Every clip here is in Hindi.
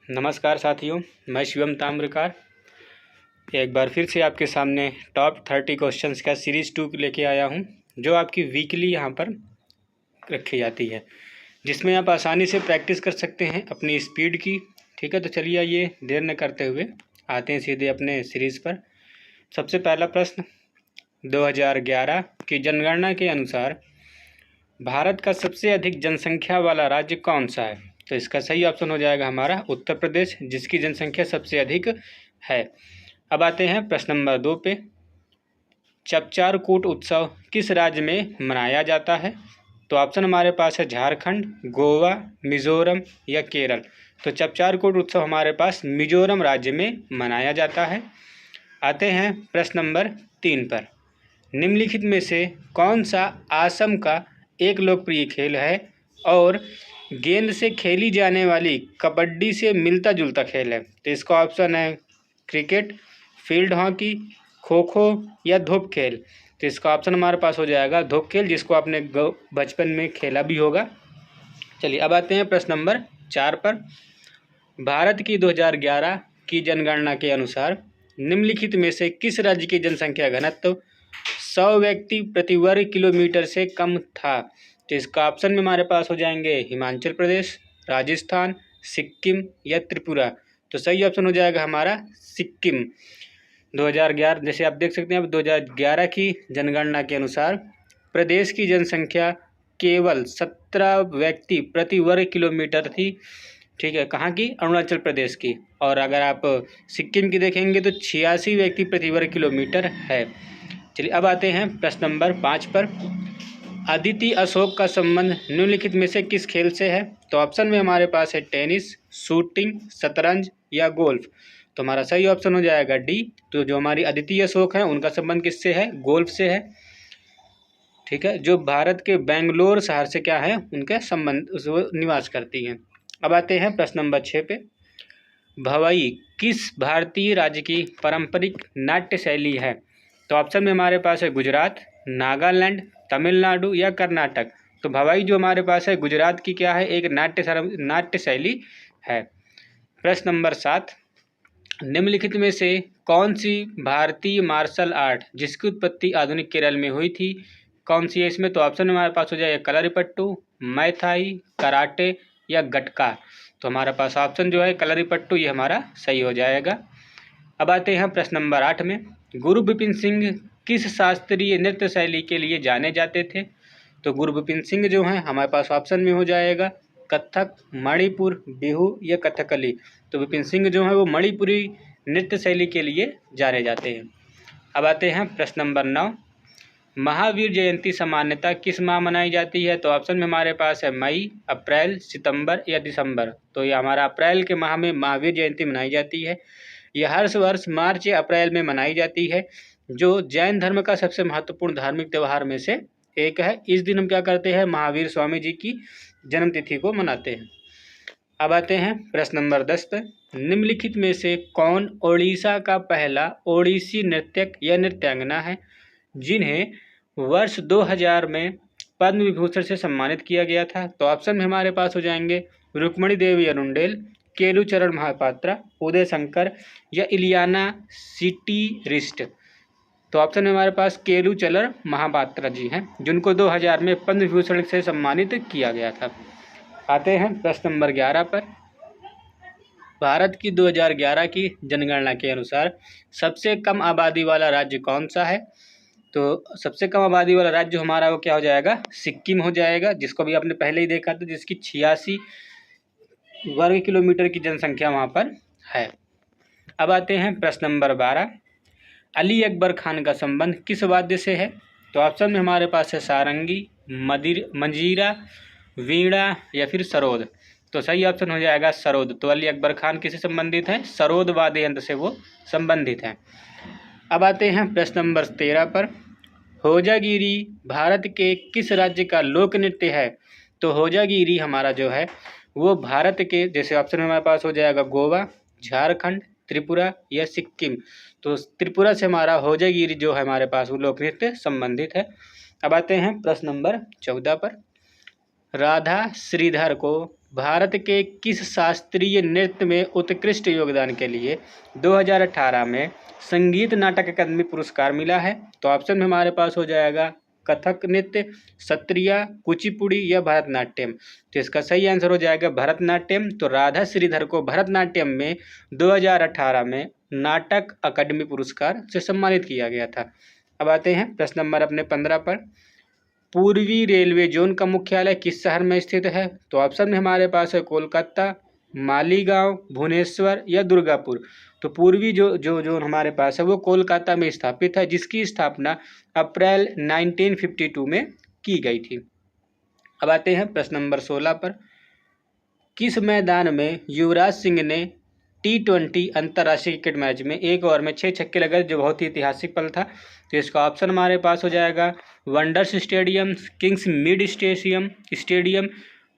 नमस्कार साथियों, मैं शिवम ताम्रकार एक बार फिर से आपके सामने टॉप 30 क्वेश्चंस का सीरीज़ 2 लेके आया हूं, जो आपकी वीकली यहां पर रखी जाती है, जिसमें आप आसानी से प्रैक्टिस कर सकते हैं अपनी स्पीड की। ठीक है, तो चलिए आइए देर न करते हुए आते हैं सीधे अपने सीरीज़ पर। सबसे पहला प्रश्न, 2011 की जनगणना के अनुसार भारत का सबसे अधिक जनसंख्या वाला राज्य कौन सा है? तो इसका सही ऑप्शन हो जाएगा हमारा उत्तर प्रदेश, जिसकी जनसंख्या सबसे अधिक है। अब आते हैं प्रश्न नंबर 2 पे। चपचार कूट उत्सव किस राज्य में मनाया जाता है? तो ऑप्शन हमारे पास है झारखंड, गोवा, मिजोरम या केरल। तो चपचार कूट उत्सव हमारे पास मिजोरम राज्य में मनाया जाता है। आते हैं प्रश्न नंबर 3 पर। निम्नलिखित में से कौन सा असम का एक लोकप्रिय खेल है और गेंद से खेली जाने वाली कबड्डी से मिलता जुलता खेल है? तो इसका ऑप्शन है cricket, field hockey, kho kho या धूप खेल। तो इसका ऑप्शन हमारे पास हो जाएगा धूप खेल, जिसको आपने बचपन में खेला भी होगा। चलिए अब आते हैं प्रश्न नंबर 4 पर। भारत की 2011 की जनगणना के अनुसार निम्नलिखित में से किस राज्य की जनसंख्या घनत्व 100 व्यक्ति प्रति वर्ग किलोमीटर से कम था? तो इसका ऑप्शन में हमारे पास हो जाएंगे हिमाचल प्रदेश, राजस्थान, सिक्किम या त्रिपुरा। तो सही ऑप्शन हो जाएगा हमारा सिक्किम। 2011 जैसे आप देख सकते हैं, अब 2011 की जनगणना के अनुसार प्रदेश की जनसंख्या केवल 17 व्यक्ति प्रति वर्ग किलोमीटर थी। ठीक है, कहाँ की? अरुणाचल प्रदेश की। और अगर आप सिक्किम की देखेंगे तो 86 व्यक्ति प्रति वर्ग किलोमीटर है। चलिए अब आते हैं प्रश्न नंबर 5 पर। अदिति अशोक का संबंध निम्नलिखित में से किस खेल से है? तो ऑप्शन में हमारे पास है टेनिस, शूटिंग, शतरंज या गोल्फ। तो हमारा सही ऑप्शन हो जाएगा डी। तो जो हमारी अदिति अशोक हैं उनका संबंध किससे है? गोल्फ से है। ठीक है, जो भारत के बेंगलोर शहर से क्या है, उनके संबंध निवास करती हैं। अब आते हैं प्रश्न नंबर 6 पे। भवई किस भारतीय राज्य की पारंपरिक नाट्य शैली है? तो ऑप्शन में हमारे पास है गुजरात, नागालैंड, तमिलनाडु या कर्नाटक। तो भवाई जो हमारे पास है गुजरात की क्या है, एक नाट्य शैली है। प्रश्न नंबर 7, निम्नलिखित में से कौन सी भारतीय मार्शल आर्ट जिसकी उत्पत्ति आधुनिक केरल में हुई थी, कौन सी है इसमें? तो ऑप्शन में हमारे पास हो जाएगा कलरीपट्टू, मैथाई, कराटे या गटका। तो हमारे पास ऑप्शन जो है कलरीपट्टू, ये हमारा सही हो जाएगा। अब आते हैं प्रश्न नंबर 8 में। गुरु विपिन सिंह किस शास्त्रीय नृत्य शैली के लिए जाने जाते थे? तो गुरु विपिन सिंह जो हैं हमारे पास ऑप्शन में हो जाएगा कथक, मणिपुर, बिहू या कथकली। तो विपिन सिंह जो है वो मणिपुरी नृत्य शैली के लिए जाने जाते हैं। अब आते हैं प्रश्न नंबर 9। महावीर जयंती सामान्यतः किस माह मनाई जाती है? तो ऑप्शन में हमारे पास है मई, अप्रैल, सितंबर या दिसंबर। तो ये हमारा अप्रैल के माह में महावीर जयंती मनाई जाती है। यह हर वर्ष मार्च या अप्रैल में मनाई जाती है, जो जैन धर्म का सबसे महत्वपूर्ण धार्मिक त्यौहार में से एक है। इस दिन हम क्या करते हैं, महावीर स्वामी जी की जन्मतिथि को मनाते हैं। अब आते हैं प्रश्न नंबर 10 पर। निम्नलिखित में से कौन ओडिशा का पहला ओडिसी नृत्यक या नृत्यांगना है जिन्हें वर्ष 2000 में पद्म विभूषण से सम्मानित किया गया था? तो ऑप्शन में हमारे पास हो जाएंगे रुक्मणी देवी अरुंडेल, केलुचरण महापात्रा, उदय शंकर या इलियाना सिटीरिस्ट। तो ऑप्शन में हमारे पास केलुचरण महापात्रा जी हैं, जिनको 2000 में पद्म विभूषण से सम्मानित किया गया था। आते हैं प्रश्न नंबर 11 पर। भारत की 2011 की जनगणना के अनुसार सबसे कम आबादी वाला राज्य कौन सा है? तो सबसे कम आबादी वाला राज्य हमारा वो क्या हो जाएगा, सिक्किम हो जाएगा, जिसको भी आपने पहले ही देखा था, जिसकी 86 वर्ग किलोमीटर की जनसंख्या वहाँ पर है। अब आते हैं प्रश्न नंबर 12। अली अकबर खान का संबंध किस वाद्य से है? तो ऑप्शन में हमारे पास है सारंगी, मंजीरा, वीणा या फिर सरोद। तो सही ऑप्शन हो जाएगा सरोद। तो अली अकबर खान किससे संबंधित हैं? सरोद वाद्य यंत्र से वो संबंधित हैं। अब आते हैं प्रश्न नंबर 13 पर। होजागिरी भारत के किस राज्य का लोक नृत्य है? तो होजागिरी हमारा जो है वो भारत के, जैसे ऑप्शन में हमारे पास हो जाएगा गोवा, झारखंड, त्रिपुरा या सिक्किम। तो त्रिपुरा से हमारा होजागिरी जो है हमारे पास वो लोक नृत्य संबंधित है। अब आते हैं प्रश्न नंबर 14 पर। राधा श्रीधर को भारत के किस शास्त्रीय नृत्य में उत्कृष्ट योगदान के लिए 2018 में संगीत नाटक अकादमी पुरस्कार मिला है? तो ऑप्शन में हमारे पास हो जाएगा कथक नृत्य, सत्रिया, कुचिपुड़ी या भरतनाट्यम। तो इसका सही आंसर हो जाएगा भरतनाट्यम। तो राधा श्रीधर को भरतनाट्यम में 2018 में नाटक अकादमी पुरस्कार से सम्मानित किया गया था। अब आते हैं प्रश्न नंबर अपने 15 पर। पूर्वी रेलवे जोन का मुख्यालय किस शहर में स्थित है? तो ऑप्शन में हमारे पास है कोलकाता, मालीगांव, भुवनेश्वर या दुर्गापुर। तो पूर्वी जो जोन हमारे पास है वो कोलकाता में स्थापित है, जिसकी स्थापना अप्रैल 1952 में की गई थी। अब आते हैं प्रश्न नंबर 16 पर। किस मैदान में युवराज सिंह ने T20 अंतर्राष्ट्रीय क्रिकेट मैच में 1 ओवर में 6 छक्के लगाए, जो बहुत ही ऐतिहासिक पल था? तो इसका ऑप्शन हमारे पास हो जाएगा Wanderers stadium, Kingsmead stadium,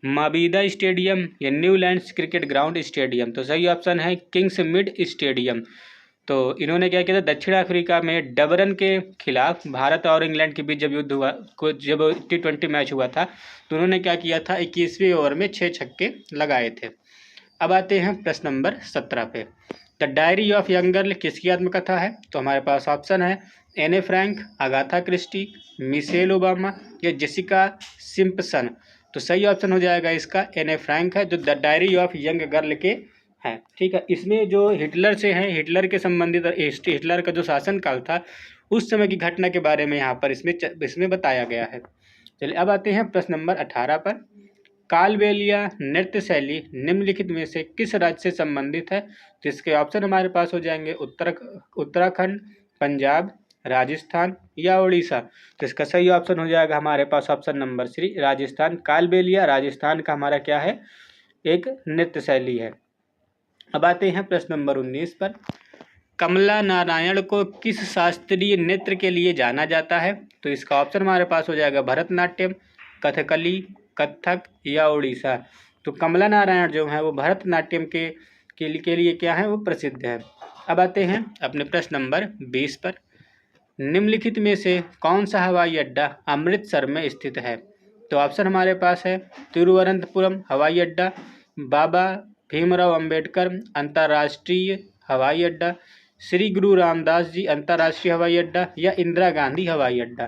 Mabhida stadium या न्यूलैंड्स क्रिकेट ग्राउंड स्टेडियम। तो सही ऑप्शन है किंग्स मिड स्टेडियम। तो इन्होंने क्या किया था, दक्षिण अफ्रीका में डबरन के खिलाफ भारत और इंग्लैंड के बीच जब युद्ध हुआ, जब T20 मैच हुआ था, तो उन्होंने क्या किया था, 21वें ओवर में 6 छक्के लगाए थे। अब आते हैं प्रश्न नंबर 17 पे। The diary of young girl किसकी आत्मकथा है? तो हमारे पास ऑप्शन है Anne Frank, Agatha Christie, Michelle Obama या जेसिका सिम्पसन। तो सही ऑप्शन हो जाएगा इसका एने फ्रैंक है, जो the diary of young girl के हैं। ठीक है, इसमें जो हिटलर से है, हिटलर के संबंधित, हिटलर का जो शासनकाल था उस समय की घटना के बारे में यहाँ पर इसमें बताया गया है। चलिए अब आते हैं प्रश्न नंबर 18 पर। कालबेलिया नृत्य शैली निम्नलिखित में से किस राज्य से संबंधित है? तो इसके ऑप्शन हमारे पास हो जाएंगे उत्तराखंड, पंजाब, राजस्थान या उड़ीसा। तो इसका सही ऑप्शन हो जाएगा हमारे पास ऑप्शन नंबर 3 राजस्थान। कालबेलिया राजस्थान का हमारा क्या है, एक नृत्य शैली है। अब आते हैं प्रश्न नंबर 19 पर। कमला नारायण को किस शास्त्रीय नृत्य के लिए जाना जाता है? तो इसका ऑप्शन हमारे पास हो जाएगा भरतनाट्यम, कथकली, कथक या उड़ीसा। तो कमला नारायण जो है वो भरतनाट्यम के लिए क्या है, वो प्रसिद्ध है। अब आते हैं अपने प्रश्न नंबर 20 पर। निम्नलिखित में से कौन सा हवाई अड्डा अमृतसर में स्थित है? तो ऑप्शन हमारे पास है तिरुवनंतपुरम हवाई अड्डा, बाबा भीमराव अंबेडकर अंतर्राष्ट्रीय हवाई अड्डा, श्री गुरु रामदास जी अंतर्राष्ट्रीय हवाई अड्डा या इंदिरा गांधी हवाई अड्डा।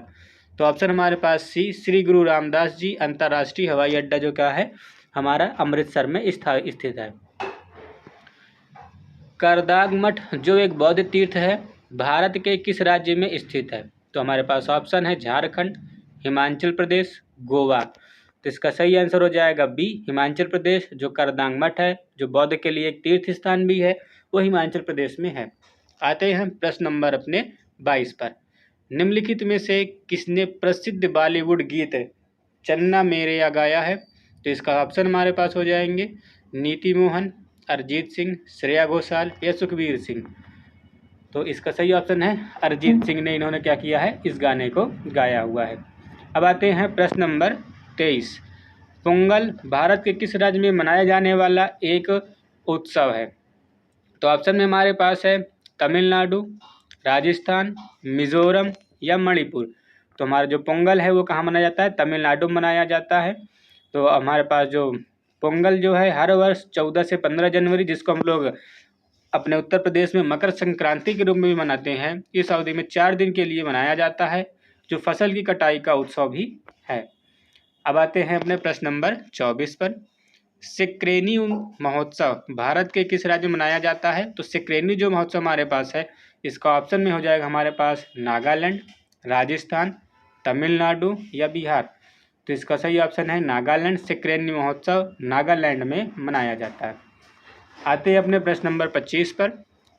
तो ऑप्शन हमारे पास सी श्री गुरु रामदास जी अंतर्राष्ट्रीय हवाई अड्डा जो क्या है हमारा अमृतसर में स्थित है। करदाग मठ जो एक बौद्ध तीर्थ है भारत के किस राज्य में स्थित है? तो हमारे पास ऑप्शन है झारखंड, हिमाचल प्रदेश, गोवा। तो इसका सही आंसर हो जाएगा बी हिमाचल प्रदेश। जो करदांग मठ है जो बौद्ध के लिए एक तीर्थ स्थान भी है वो हिमाचल प्रदेश में है। आते हैं प्रश्न नंबर अपने 22 पर। निम्नलिखित में से किसने प्रसिद्ध बॉलीवुड गीत चन्ना मेरेया गाया है? तो इसका ऑप्शन हमारे पास हो जाएंगे नीति मोहन, अरिजीत सिंह, श्रेया घोषाल या सुखबीर सिंह। तो इसका सही ऑप्शन है अरिजीत सिंह ने इन्होंने क्या किया है, इस गाने को गाया हुआ है। अब आते हैं प्रश्न नंबर 23। पोंगल भारत के किस राज्य में मनाया जाने वाला एक उत्सव है? तो ऑप्शन में हमारे पास है तमिलनाडु, राजस्थान, मिजोरम या मणिपुर। तो हमारा जो पोंगल है वो कहाँ मनाया जाता है, तमिलनाडु में मनाया जाता है। तो हमारे पास जो पोंगल जो है हर वर्ष 14 से 15 जनवरी, जिसको हम लोग अपने उत्तर प्रदेश में मकर संक्रांति के रूप में भी मनाते हैं, इस अवधि में 4 दिन के लिए मनाया जाता है, जो फसल की कटाई का उत्सव भी है। अब आते हैं अपने प्रश्न नंबर 24 पर। सिक्रेनी महोत्सव भारत के किस राज्य में मनाया जाता है? तो सिक्रेनी जो महोत्सव हमारे पास है इसका ऑप्शन में हो जाएगा हमारे पास नागालैंड, राजस्थान, तमिलनाडु या बिहार। तो इसका सही ऑप्शन है नागालैंड। सिक्रेनी महोत्सव नागालैंड में मनाया जाता है। आते हैं अपने प्रश्न नंबर 25 पर।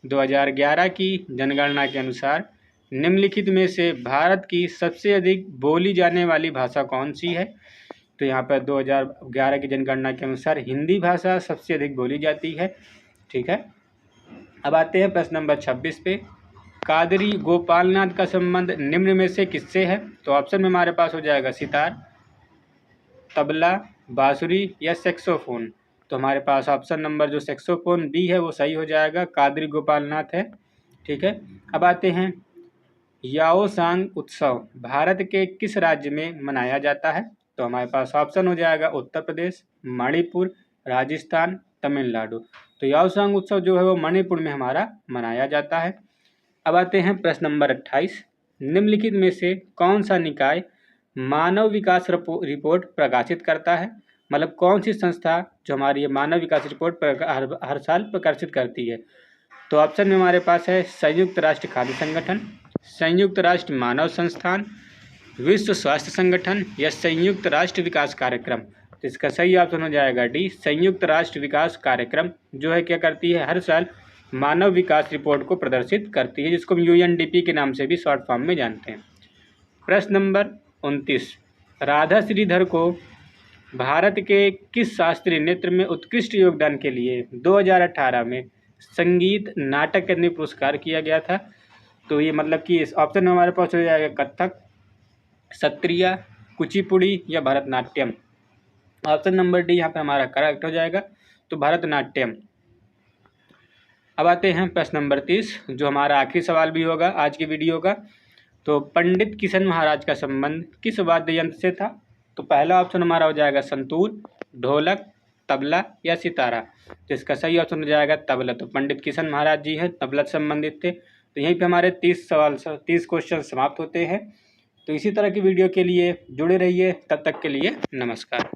2011 की जनगणना के अनुसार निम्नलिखित में से भारत की सबसे अधिक बोली जाने वाली भाषा कौन सी है? तो यहाँ पर 2011 की जनगणना के अनुसार हिंदी भाषा सबसे अधिक बोली जाती है। ठीक है, अब आते हैं प्रश्न नंबर 26 पे। कादरी गोपालनाथ का संबंध निम्न में से किससे है? तो ऑप्शन में हमारे पास हो जाएगा सितार, तबला, बांसुरी या सेक्सोफोन। तो हमारे पास ऑप्शन नंबर जो सेक्सोफोन बी है वो सही हो जाएगा, कादरी गोपालनाथ है। ठीक है, अब आते हैं याओसांग उत्सव भारत के किस राज्य में मनाया जाता है? तो हमारे पास ऑप्शन हो जाएगा उत्तर प्रदेश, मणिपुर, राजस्थान, तमिलनाडु। तो याओसांग उत्सव जो है वो मणिपुर में हमारा मनाया जाता है। अब आते हैं प्रश्न नंबर 28। निम्नलिखित में से कौन सा निकाय मानव विकास रिपोर्ट प्रकाशित करता है? मतलब कौन सी संस्था जो हमारी ये मानव विकास रिपोर्ट हर साल प्रकाशित करती है? तो ऑप्शन में हमारे पास है संयुक्त राष्ट्र खाद्य संगठन, संयुक्त राष्ट्र मानव संस्थान, विश्व स्वास्थ्य संगठन या संयुक्त राष्ट्र विकास कार्यक्रम। तो इसका सही ऑप्शन हो जाएगा डी, संयुक्त राष्ट्र विकास कार्यक्रम, जो है क्या करती है, हर साल मानव विकास रिपोर्ट को प्रदर्शित करती है, जिसको हम यूएनडीपी के नाम से भी शॉर्ट फॉर्म में जानते हैं। प्रश्न नंबर 29। राधा श्रीधर को भारत के किस शास्त्रीय नृत्य में उत्कृष्ट योगदान के लिए 2018 में संगीत नाटक अकादमी पुरस्कार किया गया था? तो ये मतलब कि इस ऑप्शन में हमारे पास हो जाएगा कथक, सत्रिया, कुचिपुड़ी या भरतनाट्यम। ऑप्शन नंबर डी यहाँ पे हमारा करेक्ट हो जाएगा, तो भरतनाट्यम। अब आते हैं प्रश्न नंबर 30, जो हमारा आखिरी सवाल भी होगा आज की वीडियो का। तो पंडित किशन महाराज का संबंध किस वाद्य यंत्र से था? तो पहला ऑप्शन हमारा हो जाएगा संतूर, ढोलक, तबला या सितारा। तो इसका सही ऑप्शन हो जाएगा तबला। तो पंडित किशन महाराज जी हैं तबला से संबंधित थे। तो यहीं पे हमारे 30 क्वेश्चन समाप्त होते हैं। तो इसी तरह की वीडियो के लिए जुड़े रहिए। तब तक के लिए नमस्कार।